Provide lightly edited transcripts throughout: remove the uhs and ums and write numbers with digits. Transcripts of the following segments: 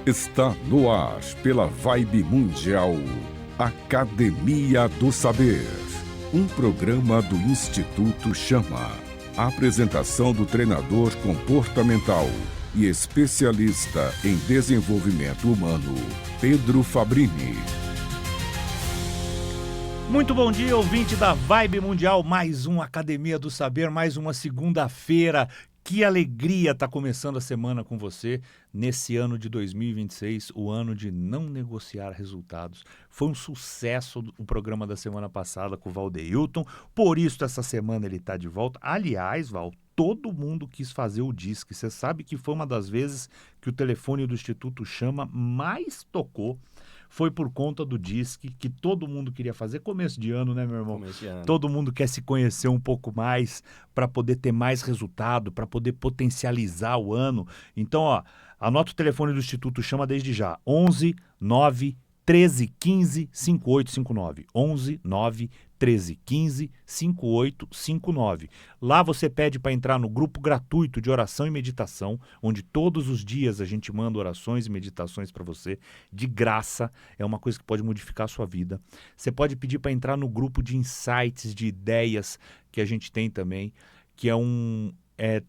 Está no ar pela Vibe Mundial, Academia do Saber. Um programa do Instituto Chama. Apresentação do treinador comportamental e especialista em desenvolvimento humano, Pedro Fabrini. Muito bom dia, ouvinte da Vibe Mundial. Mais uma Academia do Saber, mais uma segunda-feira. Que alegria estar começando a semana com você nesse ano de 2026, o ano de não negociar resultados. Foi um sucesso o programa da semana passada com o Valdeilton, por isso essa semana ele está de volta. Aliás, Val, todo mundo quis fazer o DISC. Você sabe que foi uma das vezes que o telefone do Instituto Chama mais tocou. Foi por conta do DISC, que todo mundo queria fazer. Começo de ano, né, meu irmão? Começo de ano. Todo mundo quer se conhecer um pouco mais para poder ter mais resultado, para poder potencializar o ano. Então, ó, anota o telefone do Instituto Chama desde já. 11 9 13 15 5859. 11 9 13 15 5859. Lá você pede para entrar no grupo gratuito de oração e meditação, onde todos os dias a gente manda orações e meditações para você, de graça. É uma coisa que pode modificar a sua vida. Você pode pedir para entrar no grupo de insights, de ideias que a gente tem também, que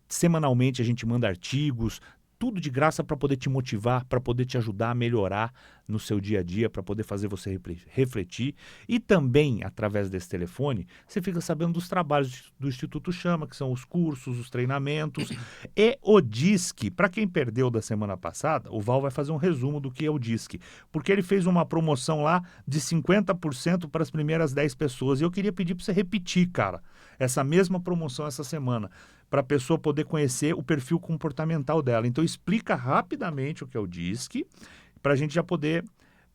semanalmente a gente manda artigos, tudo de graça para poder te motivar, para poder te ajudar a melhorar no seu dia a dia, para poder fazer você refletir. E também, através desse telefone, você fica sabendo dos trabalhos do Instituto Chama, que são os cursos, os treinamentos e o DISC. Para quem perdeu da semana passada, o Val vai fazer um resumo do que é o DISC, porque ele fez uma promoção lá de 50% para as primeiras 10 pessoas. E eu queria pedir para você repetir, cara, essa mesma promoção essa semana, para a pessoa poder conhecer o perfil comportamental dela. Então, explica rapidamente o que é o DISC, para a gente já poder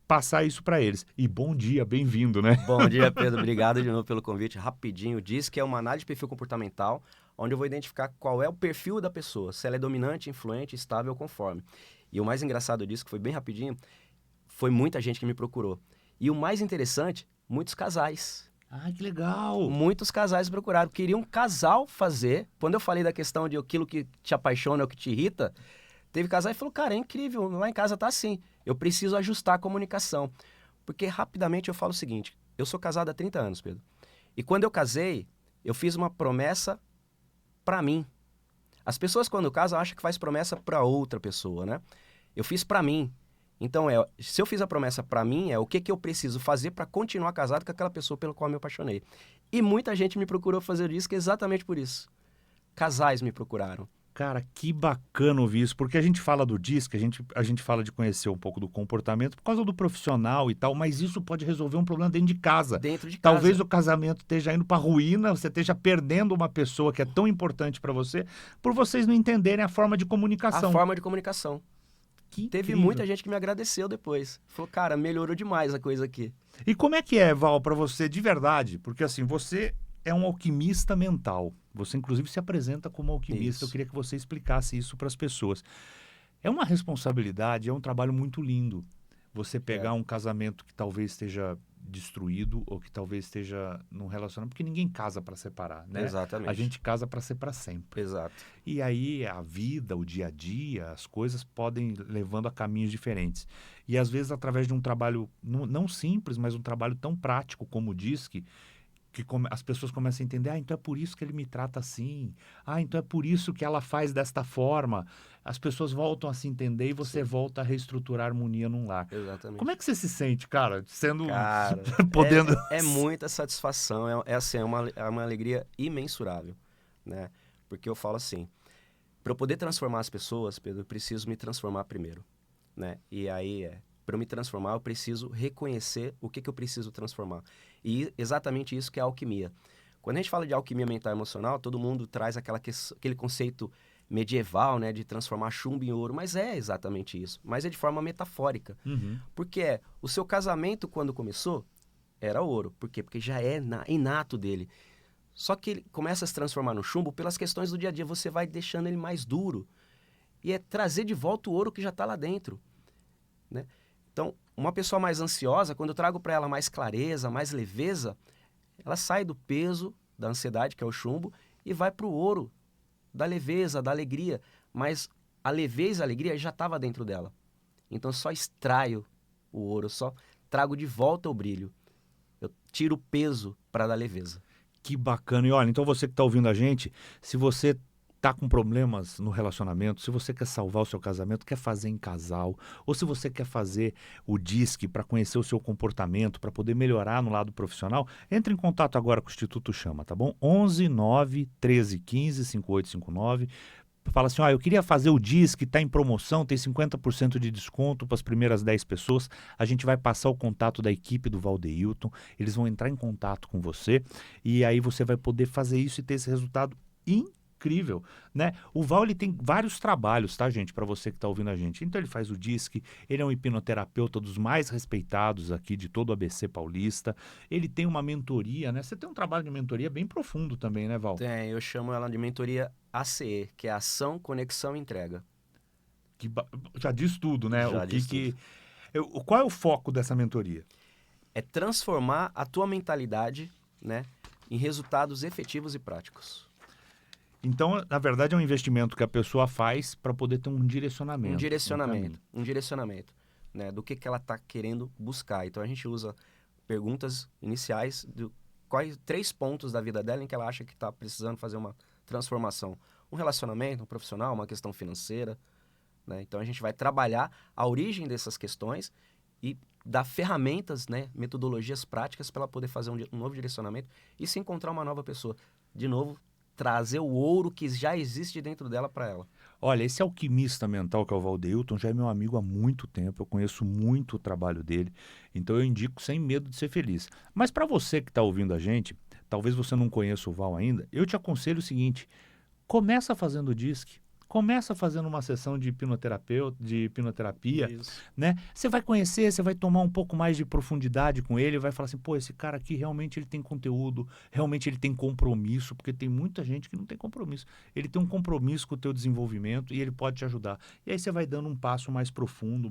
passar isso para eles. E bom dia, bem-vindo, né? Bom dia, Pedro. Obrigado de novo pelo convite. Rapidinho, o DISC é uma análise de perfil comportamental, onde eu vou identificar qual é o perfil da pessoa, se ela é dominante, influente, estável ou conforme. E o mais engraçado disso, que foi bem rapidinho, foi muita gente que me procurou. E o mais interessante, muitos casais. Ah, que legal! Muitos casais procuraram, queriam um casal fazer. Quando eu falei da questão de aquilo que te apaixona ou que te irrita, teve casal que falou, cara, é incrível, lá em casa tá assim, eu preciso ajustar a comunicação. Porque rapidamente eu falo o seguinte, eu sou casado há 30 anos, Pedro, e quando eu casei, eu fiz uma promessa pra mim. As pessoas quando casam acham que faz promessa pra outra pessoa, né? Eu fiz pra mim. Então, se eu fiz a promessa pra mim, o que eu preciso fazer pra continuar casado com aquela pessoa pela qual eu me apaixonei. E muita gente me procurou fazer isso, que é exatamente por isso. Casais me procuraram. Cara, que bacana ouvir isso, porque a gente fala do DISC, a gente fala de conhecer um pouco do comportamento por causa do profissional e tal, mas isso pode resolver um problema dentro de casa. Dentro de casa. Talvez o casamento esteja indo para ruína, você esteja perdendo uma pessoa que é tão importante para você, por vocês não entenderem a forma de comunicação. A forma de comunicação. Que Teve incrível. muita gente que me agradeceu depois. Falou, cara, melhorou demais a coisa aqui. E como é que é, Val, para você de verdade? Porque assim, você é um alquimista mental. Você, inclusive, se apresenta como alquimista. Isso. Eu queria que você explicasse isso para as pessoas. É uma responsabilidade, é um trabalho muito lindo. Você pegar um casamento que talvez esteja destruído ou que talvez esteja num relacionamento, porque ninguém casa para separar, né? Exatamente. A gente casa para ser para sempre. Exato. E aí a vida, o dia a dia, as coisas podem levando a caminhos diferentes. E às vezes através de um trabalho não simples, mas um trabalho tão prático como o DISC, que as pessoas começam a entender, então é por isso que ele me trata assim, então é por isso que ela faz desta forma. As pessoas voltam a se entender e você volta a reestruturar a harmonia num lar. Exatamente. Como é que você se sente, cara, sendo... Cara, podendo... é muita satisfação, é uma alegria imensurável, né? Porque eu falo assim, para eu poder transformar as pessoas, Pedro, eu preciso me transformar primeiro, né? E aí, para eu me transformar, eu preciso reconhecer o que eu preciso transformar. E exatamente isso que é a alquimia. Quando a gente fala de alquimia mental e emocional, todo mundo traz aquele conceito medieval, né, de transformar chumbo em ouro, mas é exatamente isso. Mas é de forma metafórica. Uhum. Porque o seu casamento, quando começou, era ouro. Por quê? Porque já é inato dele. Só que ele começa a se transformar no chumbo pelas questões do dia a dia. Você vai deixando ele mais duro. E é trazer de volta o ouro que já está lá dentro, né? Então, uma pessoa mais ansiosa, quando eu trago para ela mais clareza, mais leveza, ela sai do peso da ansiedade, que é o chumbo, e vai para o ouro da leveza, da alegria. Mas a leveza e a alegria já estava dentro dela. Então eu só extraio o ouro, eu só trago de volta o brilho. Eu tiro o peso para dar leveza. Que bacana. E olha, então você que está ouvindo a gente, se você tá com problemas no relacionamento, se você quer salvar o seu casamento, quer fazer em casal, ou se você quer fazer o DISC para conhecer o seu comportamento, para poder melhorar no lado profissional, entre em contato agora com o Instituto Chama, tá bom? 11 9 13 15 5859. Fala assim, eu queria fazer o DISC, está em promoção, tem 50% de desconto para as primeiras 10 pessoas. A gente vai passar o contato da equipe do Valdeilton, eles vão entrar em contato com você e aí você vai poder fazer isso e ter esse resultado incrível, né? O Val, ele tem vários trabalhos, tá, gente, para você que está ouvindo a gente. Então ele faz o DISC, ele é um hipnoterapeuta dos mais respeitados aqui de todo o ABC paulista. Ele tem uma mentoria, né? Você tem um trabalho de mentoria bem profundo também, né, Val? Tem, eu chamo ela de mentoria ACE, que é Ação, Conexão e Entrega. Já diz tudo, né? Já diz tudo. Qual é o foco dessa mentoria? É transformar a tua mentalidade, né, em resultados efetivos e práticos. Então, na verdade, é um investimento que a pessoa faz para poder ter um direcionamento. Um direcionamento, né, do que ela está querendo buscar. Então, a gente usa perguntas iniciais de quais 3 pontos da vida dela em que ela acha que está precisando fazer uma transformação. Um relacionamento, um profissional, uma questão financeira, né? Então, a gente vai trabalhar a origem dessas questões e dar ferramentas, né, metodologias práticas para ela poder fazer um novo direcionamento e se encontrar uma nova pessoa. De novo, trazer o ouro que já existe dentro dela para ela. Olha, esse alquimista mental que é o Valdeilton já é meu amigo há muito tempo, eu conheço muito o trabalho dele, então eu indico sem medo de ser feliz. Mas para você que está ouvindo a gente, talvez você não conheça o Val ainda, eu te aconselho o seguinte, começa fazendo o DISC. Começa fazendo uma sessão de hipnoterapia, Isso. né? Você vai conhecer, você vai tomar um pouco mais de profundidade com ele, vai falar assim, pô, esse cara aqui realmente ele tem conteúdo, realmente ele tem compromisso, porque tem muita gente que não tem compromisso. Ele tem um compromisso com o teu desenvolvimento e ele pode te ajudar. E aí você vai dando um passo mais profundo,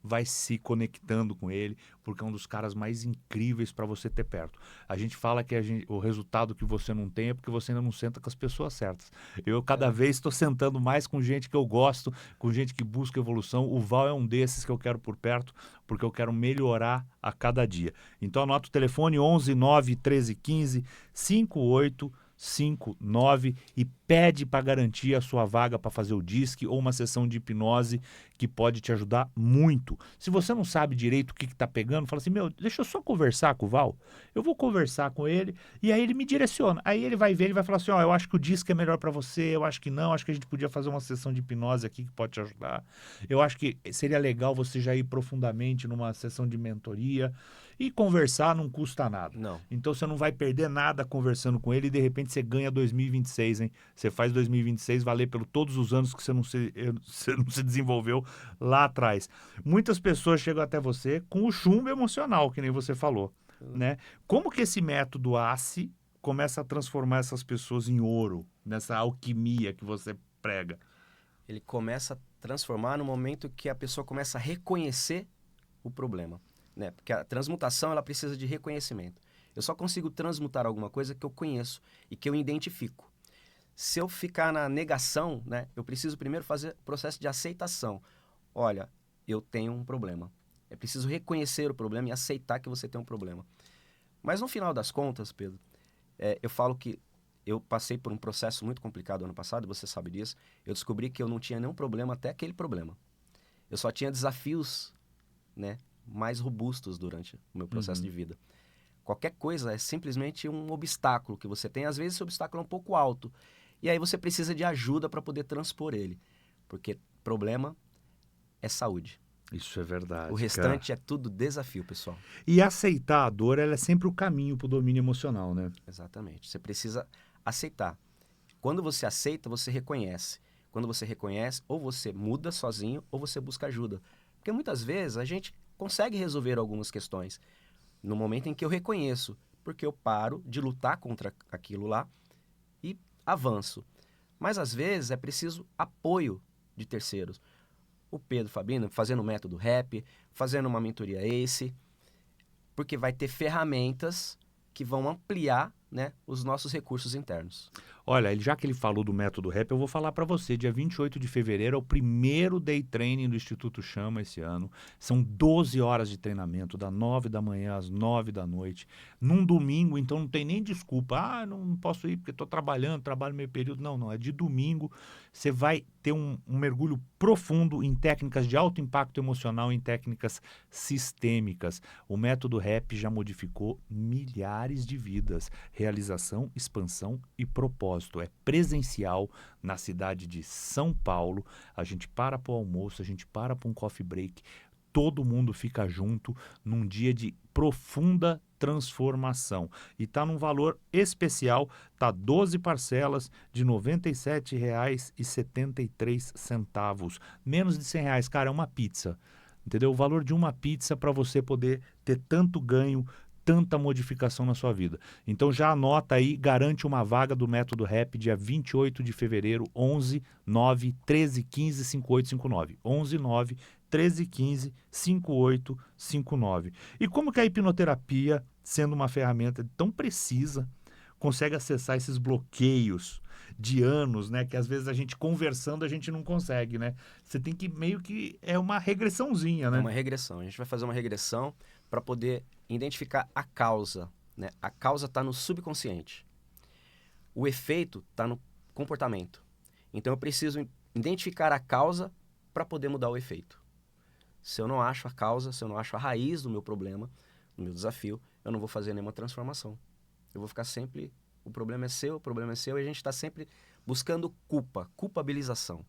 vai se conectando com ele, porque é um dos caras mais incríveis para você ter perto. A gente fala que o resultado que você não tem é porque você ainda não senta com as pessoas certas. Eu cada vez estou sentando mais com gente que eu gosto, com gente que busca evolução. O Val é um desses que eu quero por perto, porque eu quero melhorar a cada dia. Então anota o telefone 11 9 13 15 5859 e pede para garantir a sua vaga para fazer o DISC ou uma sessão de hipnose que pode te ajudar muito. Se você não sabe direito o que está pegando, fala assim, deixa eu só conversar com o Val. Eu vou conversar com ele e aí ele me direciona. Aí ele vai ver, ele vai falar assim, eu acho que o DISC é melhor para você, eu acho que não, acho que a gente podia fazer uma sessão de hipnose aqui que pode te ajudar. Eu acho que seria legal você já ir profundamente numa sessão de mentoria e conversar não custa nada. Não. Então você não vai perder nada conversando com ele e de repente você ganha 2026, hein? Você faz 2026 valer pelos todos os anos que você não se desenvolveu lá atrás. Muitas pessoas chegam até você com o chumbo emocional, que nem você falou, né? Como que esse método ACE começa a transformar essas pessoas em ouro, nessa alquimia que você prega? Ele começa a transformar no momento que a pessoa começa a reconhecer o problema, né? Porque a transmutação, ela precisa de reconhecimento. Eu só consigo transmutar alguma coisa que eu conheço e que eu identifico. Se eu ficar na negação, né, eu preciso primeiro fazer o processo de aceitação. Olha, eu tenho um problema. É preciso reconhecer o problema e aceitar que você tem um problema. Mas no final das contas, Pedro, eu falo que eu passei por um processo muito complicado ano passado, você sabe disso. Eu descobri que eu não tinha nenhum problema até aquele problema. Eu só tinha desafios, né, mais robustos durante o meu processo de vida. Qualquer coisa é simplesmente um obstáculo que você tem. Às vezes esse obstáculo é um pouco alto. E aí você precisa de ajuda para poder transpor ele. Porque problema é saúde. Isso é verdade. O restante é tudo desafio, pessoal. E aceitar a dor, ela é sempre o caminho para o domínio emocional, né? Exatamente. Você precisa aceitar. Quando você aceita, você reconhece. Quando você reconhece, ou você muda sozinho, ou você busca ajuda. Porque muitas vezes a gente consegue resolver algumas questões no momento em que eu reconheço, porque eu paro de lutar contra aquilo lá e avanço. Mas às vezes é preciso apoio de terceiros. O Pedro Fabino fazendo o método RAP, fazendo uma mentoria ACE, porque vai ter ferramentas que vão ampliar, né, os nossos recursos internos. Olha, já que ele falou do método REP, eu vou falar para você. Dia 28 de fevereiro é o primeiro day training do Instituto Chama esse ano. São 12 horas de treinamento, das 9 da manhã às 9 da noite. Num domingo, então não tem nem desculpa. Ah, não posso ir porque estou trabalhando, trabalho meio período. Não, é de domingo. Você vai ter um mergulho profundo em técnicas de alto impacto emocional, em técnicas sistêmicas. O método REP já modificou milhares de vidas. Realização, expansão e propósito. É presencial na cidade de São Paulo. A gente para para o almoço, a gente para um coffee break. Todo mundo fica junto num dia de profunda transformação. E está num valor especial, tá 12 parcelas de R$ 97,73. Menos de R$ 100, cara, é uma pizza. Entendeu? O valor de uma pizza para você poder ter tanto ganho, tanta modificação na sua vida. Então já anota aí, garante uma vaga do Método REP dia 28 de fevereiro, 11 9 13 15 5859. 11 9 13 15 5859. E como que a hipnoterapia, sendo uma ferramenta tão precisa, consegue acessar esses bloqueios de anos, né? Que às vezes a gente conversando a gente não consegue, né? Você tem que meio que... É uma regressãozinha, né? É uma regressão. A gente vai fazer uma regressão para poder identificar a causa, né? A causa está no subconsciente. O efeito está no comportamento. Então eu preciso identificar a causa para poder mudar o efeito. Se eu não acho a causa, se eu não acho a raiz do meu problema, do meu desafio, eu não vou fazer nenhuma transformação. Eu vou ficar sempre... O problema é seu, e a gente está sempre buscando culpabilização.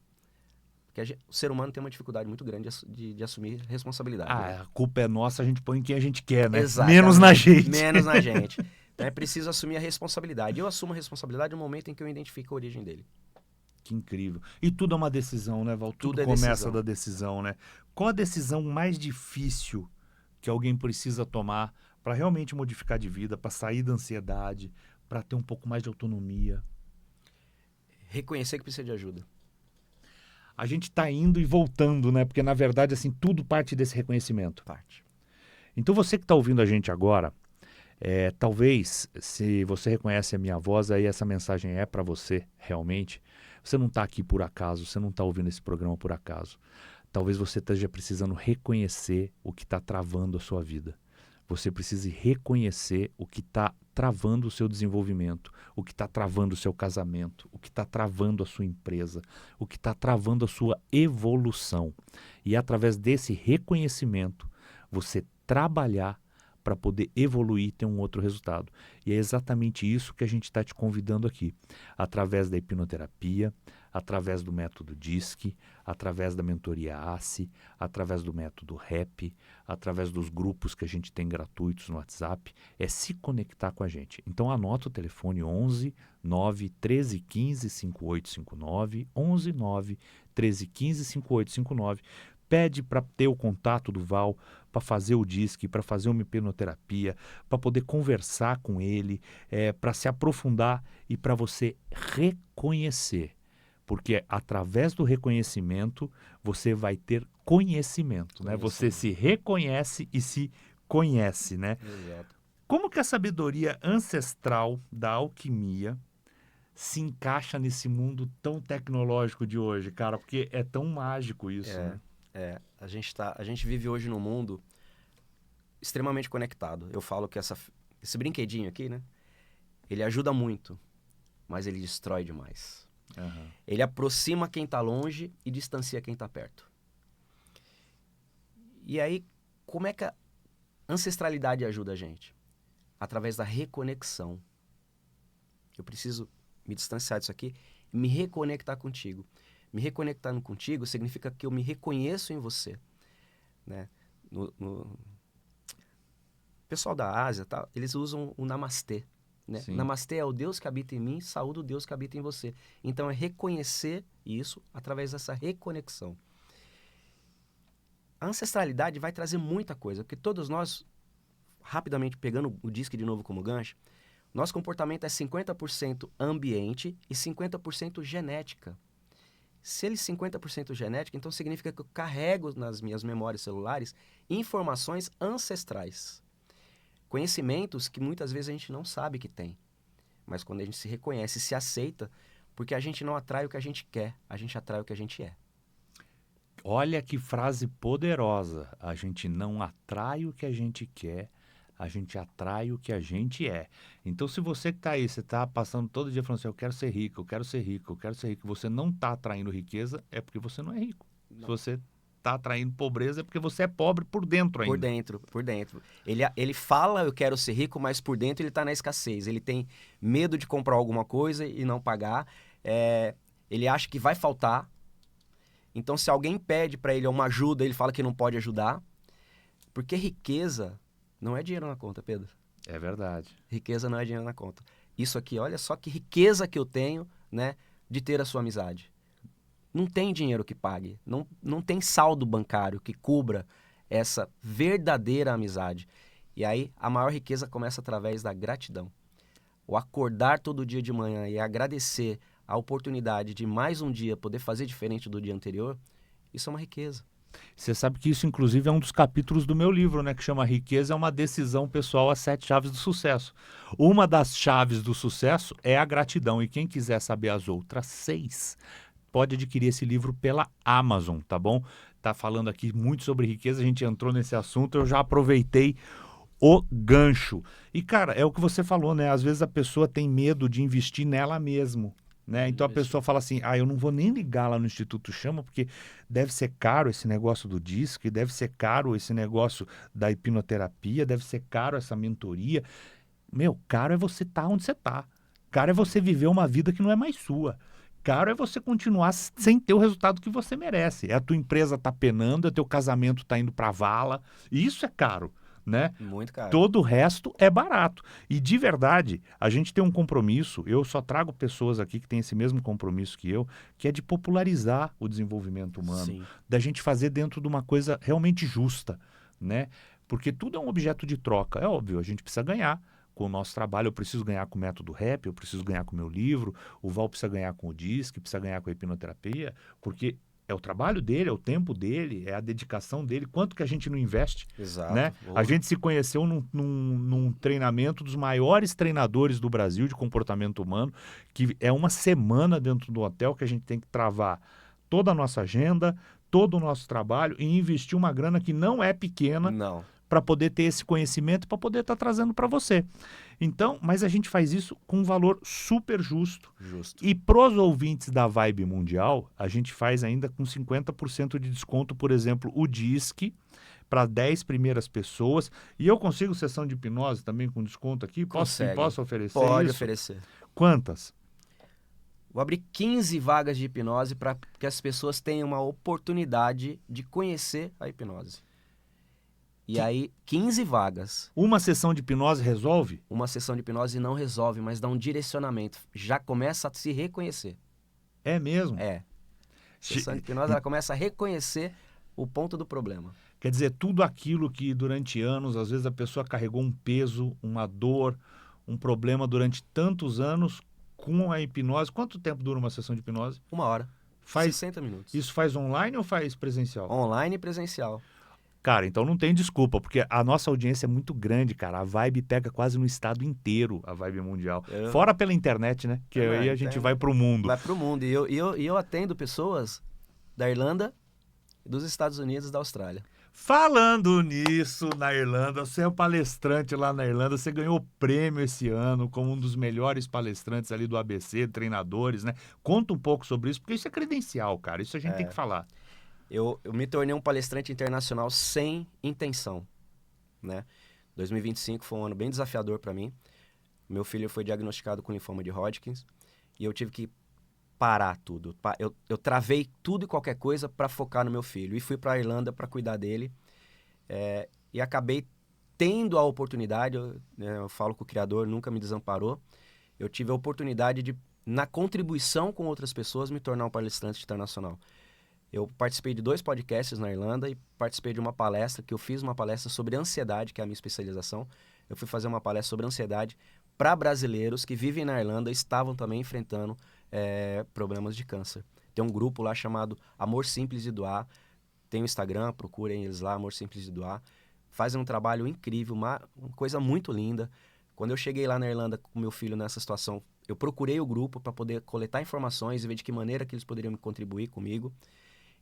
Porque o ser humano tem uma dificuldade muito grande de assumir responsabilidade. Ah, a culpa é nossa, a gente põe em quem a gente quer, né? Exatamente. Menos na gente. Menos na gente. Então é preciso assumir a responsabilidade. Eu assumo a responsabilidade no momento em que eu identifico a origem dele. Que incrível. E tudo é uma decisão, né, Val? Tudo é começa decisão. da decisão, né? Qual a decisão mais difícil que alguém precisa tomar para realmente modificar de vida, para sair da ansiedade, para ter um pouco mais de autonomia? Reconhecer que precisa de ajuda. A gente está indo e voltando, né? Porque, na verdade, assim, tudo parte desse reconhecimento. Parte. Então, você que está ouvindo a gente agora, talvez, se você reconhece a minha voz, aí essa mensagem é para você, realmente. Você não está aqui por acaso, você não está ouvindo esse programa por acaso. Talvez você esteja precisando reconhecer o que está travando a sua vida. Você precisa reconhecer o que está travando o seu desenvolvimento, o que está travando o seu casamento, o que está travando a sua empresa, o que está travando a sua evolução. E através desse reconhecimento, você trabalhar para poder evoluir e ter um outro resultado. E é exatamente isso que a gente está te convidando aqui. Através da hipnoterapia, através do método DISC, através da mentoria ACE, através do método REP, através dos grupos que a gente tem gratuitos no WhatsApp, é se conectar com a gente. Então anota o telefone 11 9 13 15 5859, 11 9 13 15 5859. Pede para ter o contato do Val, para fazer o DISC, para fazer uma hipnoterapia, para poder conversar com ele, para se aprofundar e para você reconhecer. Porque através do reconhecimento você vai ter conhecimento, né? Você se reconhece e se conhece, né? Exato. Como que a sabedoria ancestral da alquimia se encaixa nesse mundo tão tecnológico de hoje, cara? Porque é tão mágico isso, né? A gente vive hoje num mundo extremamente conectado. Eu falo que esse brinquedinho aqui, né? Ele ajuda muito, mas ele destrói demais. Uhum. Ele aproxima quem está longe e distancia quem está perto. E aí, como é que a ancestralidade ajuda a gente? Através da reconexão. Eu preciso me distanciar disso aqui e me reconectar contigo. Me reconectando contigo significa que eu me reconheço em você, né? O pessoal da Ásia, tá, eles usam o Namastê, né? Sim. Namastê é o Deus que habita em mim, saúde o Deus que habita em você. Então é reconhecer isso através dessa reconexão. A ancestralidade vai trazer muita coisa, porque todos nós, rapidamente pegando o DISC de novo como gancho, nosso comportamento é 50% ambiente e 50% genética. Se ele é 50% genética, então significa que eu carrego nas minhas memórias celulares informações ancestrais. Conhecimentos que muitas vezes a gente não sabe que tem. mas quando a gente se reconhece e se aceita, porque a gente não atrai o que a gente quer, a gente atrai o que a gente é. Olha que frase poderosa. A gente não atrai o que a gente quer, a gente atrai o que a gente é. Então, se você que está aí, você está passando todo dia falando assim, eu quero ser rico, eu quero ser rico, eu quero ser rico, você não está atraindo riqueza, é porque você não é rico. Não. Se você está atraindo pobreza, é porque você é pobre por dentro ainda. Por dentro. Ele fala, eu quero ser rico, mas por dentro ele está na escassez. Ele tem medo de comprar alguma coisa e não pagar. Ele acha que vai faltar. Então, se alguém pede para ele uma ajuda, ele fala que não pode ajudar. Porque riqueza não é dinheiro na conta, Pedro. É verdade. Riqueza não é dinheiro na conta. Isso aqui, olha só que riqueza que eu tenho, né, de ter a sua amizade. Não tem dinheiro que pague. Não tem saldo bancário que cubra essa verdadeira amizade. E aí, a maior riqueza começa através da gratidão. O acordar todo dia de manhã e agradecer a oportunidade de mais um dia poder fazer diferente do dia anterior, isso é uma riqueza. Você sabe que isso, inclusive, é um dos capítulos do meu livro, né? Que chama Riqueza é uma decisão pessoal, as 7 chaves do sucesso. Uma das chaves do sucesso é a gratidão. E quem quiser saber as outras 6, pode adquirir esse livro pela Amazon, tá bom? Tá falando aqui muito sobre riqueza, a gente entrou nesse assunto, eu já aproveitei o gancho. E, cara, é o que você falou, né? Às vezes a pessoa tem medo de investir nela mesmo. Né? Então a pessoa fala assim, eu não vou nem ligar lá no Instituto Chama, porque deve ser caro esse negócio do DISC, deve ser caro esse negócio da hipnoterapia, deve ser caro essa mentoria. Meu, caro é você estar onde você está. Caro é você viver uma vida que não é mais sua. Caro é você continuar sem ter o resultado que você merece. É a tua empresa tá penando, é teu casamento tá indo pra vala. E isso é caro. Né? Muito caro. Todo o resto é barato. E de verdade, a gente tem um compromisso, eu só trago pessoas aqui que têm esse mesmo compromisso que eu, que é de popularizar o desenvolvimento humano, Sim. da gente fazer dentro de uma coisa realmente justa, né? Porque tudo é um objeto de troca. É óbvio, a gente precisa ganhar com o nosso trabalho, eu preciso ganhar com o método rap, eu preciso ganhar com o meu livro, o Val precisa ganhar com o DISC, precisa ganhar com a hipnoterapia, porque é o trabalho dele, é o tempo dele, é a dedicação dele, quanto que a gente não investe. Exato. Né? A gente se conheceu num treinamento dos maiores treinadores do Brasil de comportamento humano, que é uma semana dentro do hotel que a gente tem que travar toda a nossa agenda, todo o nosso trabalho e investir uma grana que não é pequena para poder ter esse conhecimento, para poder estar trazendo para você. Então, mas a gente faz isso com um valor super justo. E pros ouvintes da Vibe Mundial, a gente faz ainda com 50% de desconto, por exemplo, o DISC, para 10 primeiras pessoas. E eu consigo sessão de hipnose também com desconto aqui? Posso oferecer isso? Pode oferecer. Quantas? Vou abrir 15 vagas de hipnose para que as pessoas tenham uma oportunidade de conhecer a hipnose. E aí, 15 vagas. Uma sessão de hipnose resolve? Uma sessão de hipnose não resolve, mas dá um direcionamento. Já começa a se reconhecer. É mesmo? É. Sessão de hipnose, ela começa a reconhecer o ponto do problema. Quer dizer, tudo aquilo que durante anos, às vezes a pessoa carregou um peso, uma dor, um problema durante tantos anos, com a hipnose. Quanto tempo dura uma sessão de hipnose? 1 hora. 60 minutos. Isso faz online ou faz presencial? Online e presencial. Cara, então não tem desculpa, porque a nossa audiência é muito grande, cara. A Vibe pega quase no estado inteiro, a Vibe Mundial. Fora pela internet, né? Que aí a gente vai pro mundo. Vai pro mundo. E eu atendo pessoas da Irlanda, dos Estados Unidos e da Austrália. Falando nisso, na Irlanda, você é um palestrante lá na Irlanda, você ganhou prêmio esse ano como um dos melhores palestrantes ali do ABC, treinadores, né? Conta um pouco sobre isso, porque isso é credencial, cara. Isso a gente tem que falar. Eu me tornei um palestrante internacional sem intenção, né? 2025 foi um ano bem desafiador para mim. Meu filho foi diagnosticado com linfoma de Hodgkin e eu tive que parar tudo. Eu travei tudo e qualquer coisa para focar no meu filho. E fui para a Irlanda para cuidar dele. E acabei tendo a oportunidade, eu falo que o Criador nunca me desamparou, eu tive a oportunidade de, na contribuição com outras pessoas, me tornar um palestrante internacional. Eu participei de 2 podcasts na Irlanda e participei de uma palestra, que eu fiz uma palestra sobre ansiedade, que é a minha especialização. Eu fui fazer uma palestra sobre ansiedade para brasileiros que vivem na Irlanda e estavam também enfrentando problemas de câncer. Tem um grupo lá chamado Amor Simples de Doar. Tem o Instagram, procurem eles lá, Amor Simples de Doar. Fazem um trabalho incrível, uma coisa muito linda. Quando eu cheguei lá na Irlanda com meu filho nessa situação, eu procurei o grupo para poder coletar informações e ver de que maneira que eles poderiam me contribuir comigo.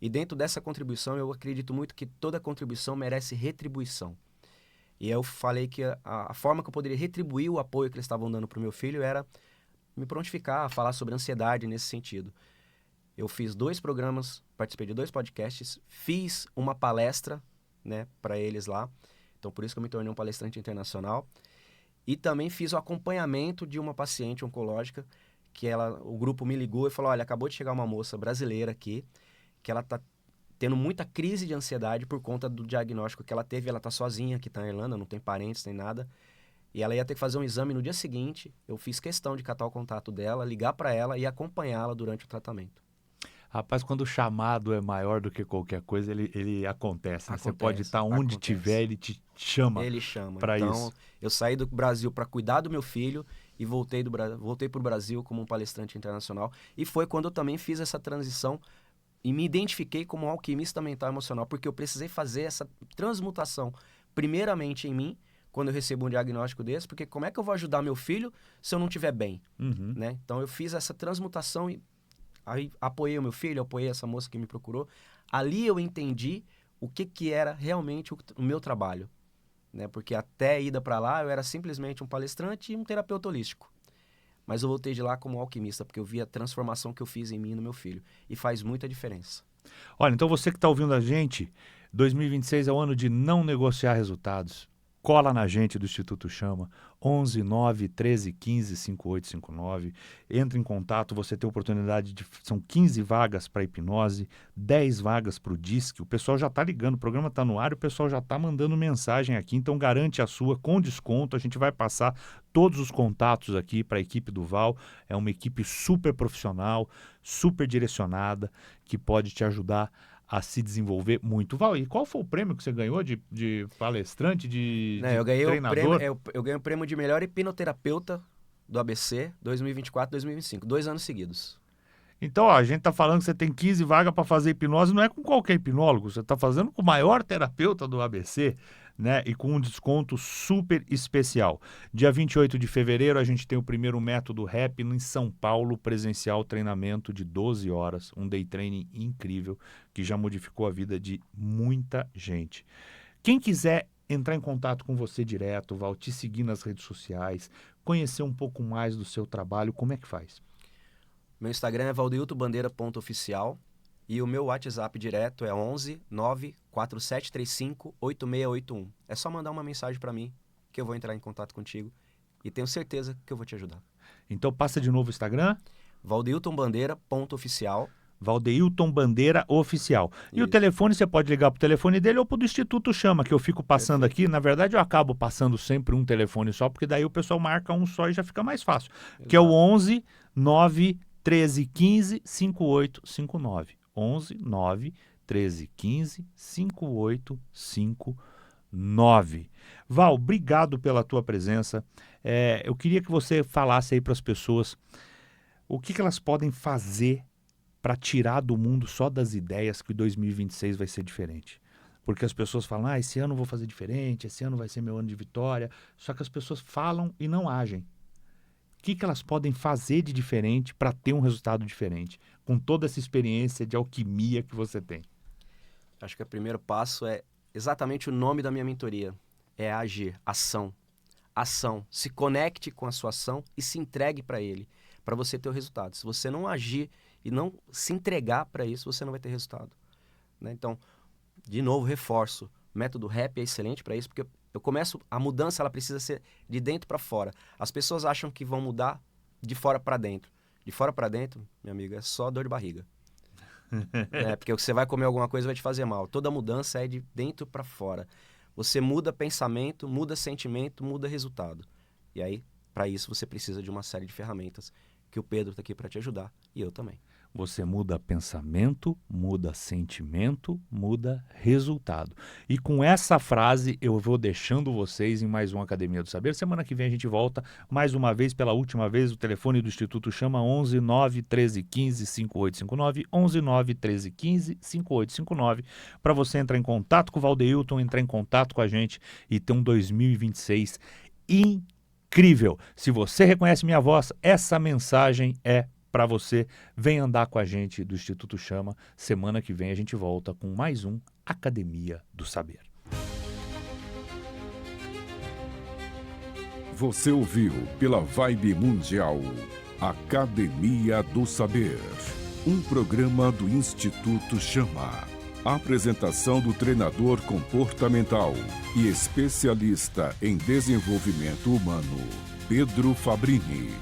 E dentro dessa contribuição, eu acredito muito que toda contribuição merece retribuição. E eu falei que a forma que eu poderia retribuir o apoio que eles estavam dando para o meu filho era me prontificar a falar sobre ansiedade nesse sentido. Eu fiz 2 programas, participei de 2 podcasts, fiz uma palestra, né, para eles lá. Então, por isso que eu me tornei um palestrante internacional. E também fiz o acompanhamento de uma paciente oncológica, que o grupo me ligou e falou, olha, acabou de chegar uma moça brasileira aqui, que ela está tendo muita crise de ansiedade por conta do diagnóstico que ela teve. Ela está sozinha aqui na Irlanda, não tem parentes nem nada. E ela ia ter que fazer um exame no dia seguinte. Eu fiz questão de catar o contato dela, ligar para ela e acompanhá-la durante o tratamento. Rapaz, quando o chamado é maior do que qualquer coisa, ele acontece. Né? Você pode estar onde tiver, ele te chama. Ele chama. Para então, isso. Eu saí do Brasil para cuidar do meu filho e voltei para o Brasil como um palestrante internacional. E foi quando eu também fiz essa transição e me identifiquei como um alquimista mental e emocional, porque eu precisei fazer essa transmutação primeiramente em mim, quando eu recebo um diagnóstico desse, porque como é que eu vou ajudar meu filho se eu não estiver bem? Uhum. Né? Então eu fiz essa transmutação e aí apoiei o meu filho, apoiei essa moça que me procurou. Ali eu entendi o que era realmente o meu trabalho. Né? Porque até a ida para lá eu era simplesmente um palestrante e um terapeuta holístico. Mas eu voltei de lá como alquimista, porque eu vi a transformação que eu fiz em mim e no meu filho. E faz muita diferença. Olha, então você que está ouvindo a gente, 2026 é o ano de não negociar resultados. Cola na gente do Instituto Chama, 11 9 13 15 5859. Entra em contato, você tem oportunidade são 15 vagas para hipnose, 10 vagas para o DISC. O pessoal já está ligando, o programa está no ar, o pessoal já está mandando mensagem aqui. Então garante a sua com desconto. A gente vai passar todos os contatos aqui para a equipe do Val. É uma equipe super profissional, super direcionada, que pode te ajudar a se desenvolver muito. Val, e qual foi o prêmio que você ganhou de palestrante, de eu ganhei treinador? Eu ganhei o prêmio de melhor hipnoterapeuta do ABC 2024-2025, 2 anos seguidos. Então, ó, a gente tá falando que você tem 15 vagas para fazer hipnose, não é com qualquer hipnólogo, você tá fazendo com o maior terapeuta do ABC, né? E com um desconto super especial. Dia 28 de fevereiro, a gente tem o primeiro método RAP em São Paulo, presencial, treinamento de 12 horas, um day training incrível, que já modificou a vida de muita gente. Quem quiser entrar em contato com você direto, Val, te seguir nas redes sociais, conhecer um pouco mais do seu trabalho, como é que faz? Meu Instagram é valdeiltonbandeira.oficial e o meu WhatsApp direto é 11 94735 8681. É só mandar uma mensagem para mim que eu vou entrar em contato contigo e tenho certeza que eu vou te ajudar. Então passa de novo o Instagram. valdeiltonbandeira.oficial. Valdeilton Bandeira Oficial. E isso. O telefone, você pode ligar para o telefone dele ou para o do Instituto Chama, que eu fico passando aqui. Na verdade, eu acabo passando sempre um telefone só, porque daí o pessoal marca um só e já fica mais fácil. Exato. Que é o 11 9 13 15 5859. 11 9 13 15 5859. Val, obrigado pela tua presença. Eu queria que você falasse aí para as pessoas o que elas podem fazer para tirar do mundo só das ideias que 2026 vai ser diferente. Porque as pessoas falam, esse ano eu vou fazer diferente, esse ano vai ser meu ano de vitória. Só que as pessoas falam e não agem. O que elas podem fazer de diferente para ter um resultado diferente, com toda essa experiência de alquimia que você tem? Acho que o primeiro passo é exatamente o nome da minha mentoria. É agir, ação. Ação. Se conecte com a sua ação e se entregue para ele, para você ter o resultado. Se você não agir e não se entregar para isso, você não vai ter resultado. Né? Então, de novo, reforço. O método RAP é excelente para isso, porque a mudança ela precisa ser de dentro para fora. As pessoas acham que vão mudar de fora para dentro. De fora para dentro, meu amigo, é só dor de barriga. Porque você vai comer alguma coisa vai te fazer mal. Toda mudança é de dentro para fora. Você muda pensamento, muda sentimento, muda resultado. E aí, para isso, você precisa de uma série de ferramentas que o Pedro está aqui para te ajudar e eu também. Você muda pensamento, muda sentimento, muda resultado. E com essa frase eu vou deixando vocês em mais uma Academia do Saber. Semana que vem a gente volta mais uma vez, pela última vez. O telefone do Instituto Chama 11 9 13 15 5859, 11 9 13 15 5859, para você entrar em contato com o Valdeilton, entrar em contato com a gente e ter um 2026 incrível. incrível. Se você reconhece minha voz, essa mensagem é para você. Vem andar com a gente do Instituto Chama. Semana que vem a gente volta com mais um Academia do Saber. Você ouviu pela Vibe Mundial Academia do Saber, um programa do Instituto Chama. Apresentação do treinador comportamental e especialista em desenvolvimento humano, Pedro Fabrini.